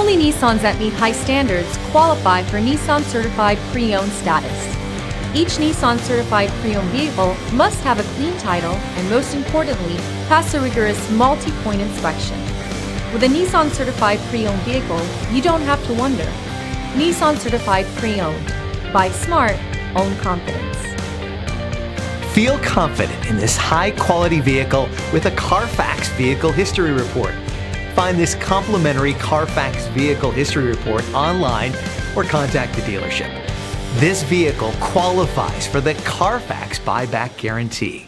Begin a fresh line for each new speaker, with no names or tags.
Only Nissans that meet high standards qualify for Nissan Certified Pre-Owned status. Each Nissan Certified Pre-Owned vehicle must have a clean title and, most importantly, pass a rigorous multi-point inspection. With a Nissan Certified Pre-Owned vehicle, you don't have to wonder. Nissan Certified Pre-Owned. Buy smart, own confidence.
Feel confident in this high-quality vehicle with a Carfax Vehicle History Report. Find this complimentary Carfax Vehicle History Report online or contact the dealership. This vehicle qualifies for the Carfax Buyback Guarantee.